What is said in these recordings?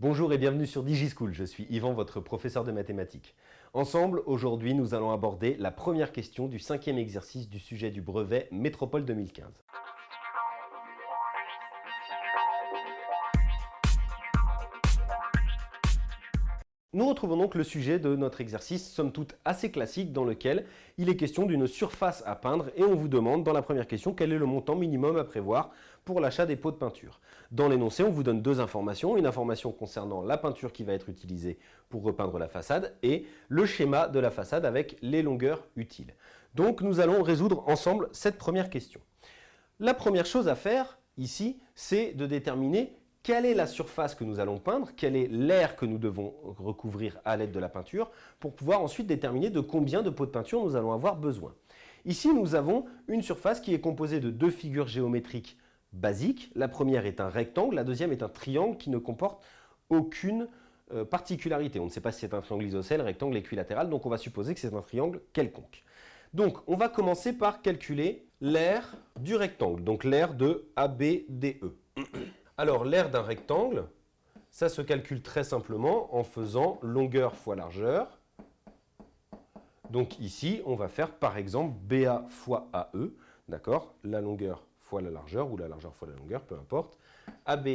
Bonjour et bienvenue sur DigiSchool, je suis Yvan, votre professeur de mathématiques. Ensemble, aujourd'hui, nous allons aborder la première question du 5e exercice du sujet du brevet Métropole 2015. Nous retrouvons donc le sujet de notre exercice, somme toute assez classique, dans lequel il est question d'une surface à peindre et on vous demande dans la première question quel est le montant minimum à prévoir pour l'achat des pots de peinture. Dans l'énoncé, on vous donne deux informations, une information concernant la peinture qui va être utilisée pour repeindre la façade et le schéma de la façade avec les longueurs utiles. Donc nous allons résoudre ensemble cette première question. La première chose à faire ici, c'est de déterminer quelle est la surface que nous allons peindre, quel est l'air que nous devons recouvrir à l'aide de la peinture, pour pouvoir ensuite déterminer de combien de pots de peinture nous allons avoir besoin. Ici, nous avons une surface qui est composée de deux figures géométriques basiques. La première est un rectangle, la deuxième est un triangle qui ne comporte aucune particularité. On ne sait pas si c'est un triangle isocèle, rectangle, équilatéral, donc on va supposer que c'est un triangle quelconque. Donc, on va commencer par calculer l'aire du rectangle, donc l'aire de ABDE. Alors, l'aire d'un rectangle, ça se calcule très simplement en faisant longueur fois largeur. Donc ici, on va faire par exemple BA fois AE, d'accord? La longueur fois la largeur, ou la largeur fois la longueur, peu importe. AB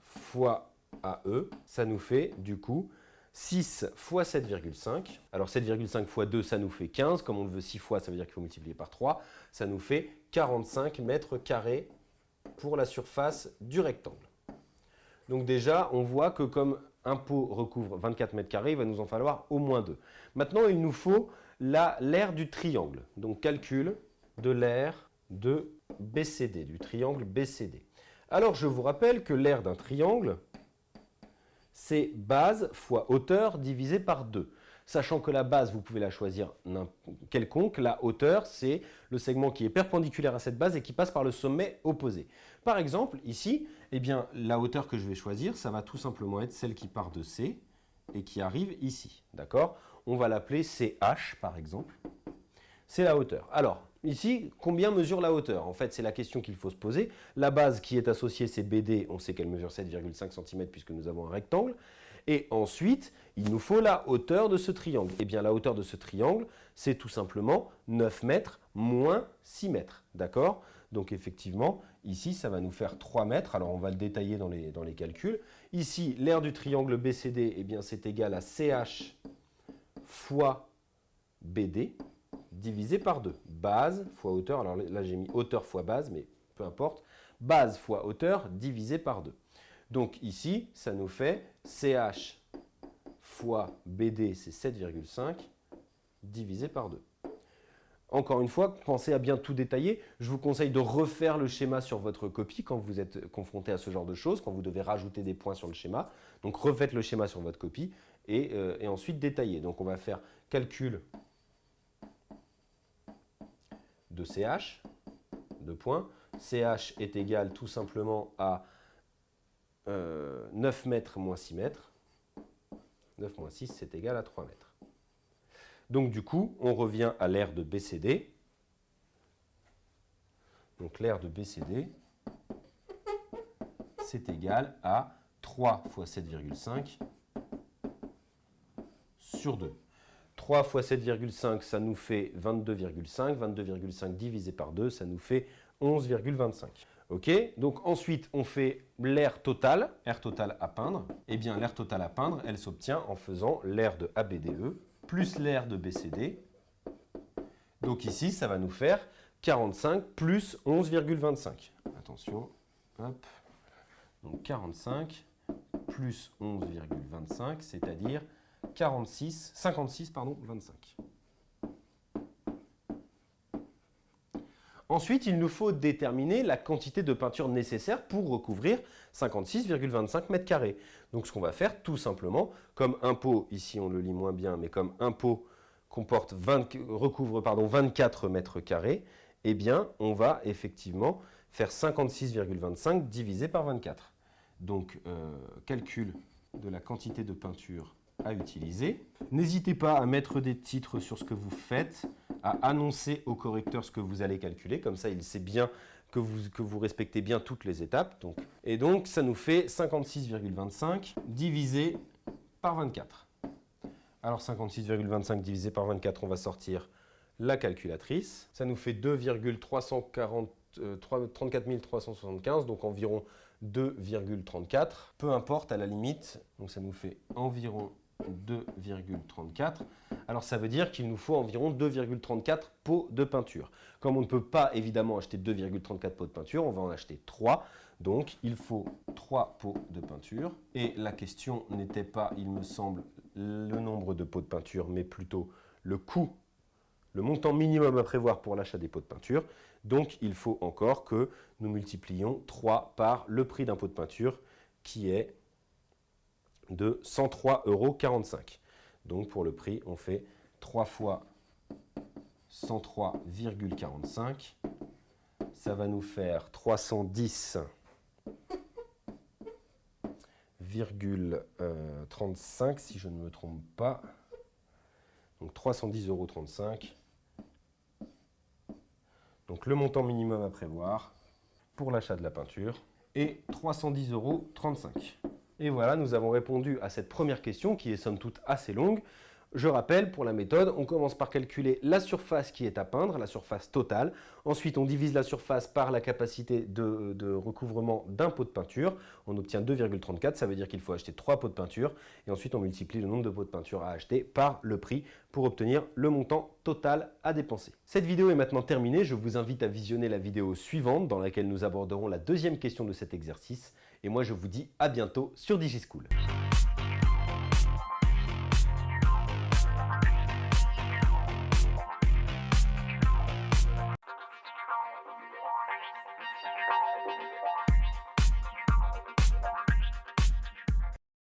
fois AE, ça nous fait du coup 6 fois 7,5. Alors 7,5 fois 2, ça nous fait 15. Comme on le veut 6 fois, ça veut dire qu'il faut multiplier par 3. Ça nous fait 45 mètres carrés pour la surface du rectangle. Donc déjà, on voit que comme un pot recouvre 24 mètres carrés, il va nous en falloir au moins 2. Maintenant, il nous faut l'aire du triangle. Donc calcul de l'aire de BCD, du triangle BCD. Alors, je vous rappelle que l'aire d'un triangle, c'est base fois hauteur divisé par 2. Sachant que la base, vous pouvez la choisir quelconque, la hauteur, c'est le segment qui est perpendiculaire à cette base et qui passe par le sommet opposé. Par exemple, ici, eh bien, la hauteur que je vais choisir, ça va tout simplement être celle qui part de C et qui arrive ici. D'accord? On va l'appeler CH, par exemple. C'est la hauteur. Alors, ici, combien mesure la hauteur? En fait, c'est la question qu'il faut se poser. La base qui est associée, c'est BD. On sait qu'elle mesure 7,5 cm puisque nous avons un rectangle. Et ensuite, il nous faut la hauteur de ce triangle. Eh bien, la hauteur de ce triangle, c'est tout simplement 9 mètres moins 6 mètres. D'accord? Donc, effectivement, ici, ça va nous faire 3 mètres. Alors, on va le détailler dans les calculs. Ici, l'aire du triangle BCD, eh bien, c'est égal à CH fois BD divisé par 2. Base fois hauteur. Alors là, j'ai mis hauteur fois base, mais peu importe. Base fois hauteur divisé par 2. Donc ici, ça nous fait CH fois BD, c'est 7,5 divisé par 2. Encore une fois, pensez à bien tout détailler. Je vous conseille de refaire le schéma sur votre copie quand vous êtes confronté à ce genre de choses, quand vous devez rajouter des points sur le schéma. Donc refaites le schéma sur votre copie et ensuite détaillez. Donc on va faire calcul de CH, de points. CH est égal tout simplement à 9 mètres moins 6 mètres. 9 moins 6, c'est égal à 3 mètres. Donc du coup, on revient à l'aire de BCD. Donc l'aire de BCD, c'est égal à 3 fois 7,5 sur 2. 3 fois 7,5, ça nous fait 22,5. 22,5 divisé par 2, ça nous fait 11,25. Ok, donc ensuite, on fait l'aire totale à peindre. Eh bien, l'aire totale à peindre, elle s'obtient en faisant l'aire de ABDE plus l'aire de BCD. Donc ici, ça va nous faire 45 plus 11,25. Attention, hop. Donc 45 plus 11,25, c'est-à-dire 56,25. Ensuite, il nous faut déterminer la quantité de peinture nécessaire pour recouvrir 56,25 mètres carrés. Donc ce qu'on va faire, tout simplement, comme un pot, ici on le lit moins bien, mais comme un pot recouvre 24 mètres carrés, eh bien on va effectivement faire 56,25 divisé par 24. Donc calcul de la quantité de peinture à utiliser. N'hésitez pas à mettre des titres sur ce que vous faites, à annoncer au correcteur ce que vous allez calculer, comme ça il sait bien que vous respectez bien toutes les étapes. Et donc, ça nous fait 56,25 divisé par 24. Alors, 56,25 divisé par 24, on va sortir la calculatrice. Ça nous fait 2,34 375, donc environ 2,34. Peu importe, à la limite, donc ça nous fait environ 2,34. Alors ça veut dire qu'il nous faut environ 2,34 pots de peinture. Comme on ne peut pas évidemment acheter 2,34 pots de peinture, on va en acheter 3. Donc il faut 3 pots de peinture. Et la question n'était pas, il me semble, le nombre de pots de peinture, mais plutôt le coût, le montant minimum à prévoir pour l'achat des pots de peinture. Donc il faut encore que nous multiplions 3 par le prix d'un pot de peinture qui est de 103,45 €. Donc pour le prix, on fait 3 fois 103,45. Ça va nous faire 310,35 si je ne me trompe pas. Donc 310,35 €. Donc le montant minimum à prévoir pour l'achat de la peinture est 310,35 €. Et voilà, nous avons répondu à cette première question qui est somme toute assez longue. Je rappelle, pour la méthode, on commence par calculer la surface qui est à peindre, la surface totale. Ensuite, on divise la surface par la capacité de recouvrement d'un pot de peinture. On obtient 2,34, ça veut dire qu'il faut acheter 3 pots de peinture. Et ensuite, on multiplie le nombre de pots de peinture à acheter par le prix pour obtenir le montant total à dépenser. Cette vidéo est maintenant terminée. Je vous invite à visionner la vidéo suivante dans laquelle nous aborderons la deuxième question de cet exercice. Et moi, je vous dis à bientôt sur DigiSchool.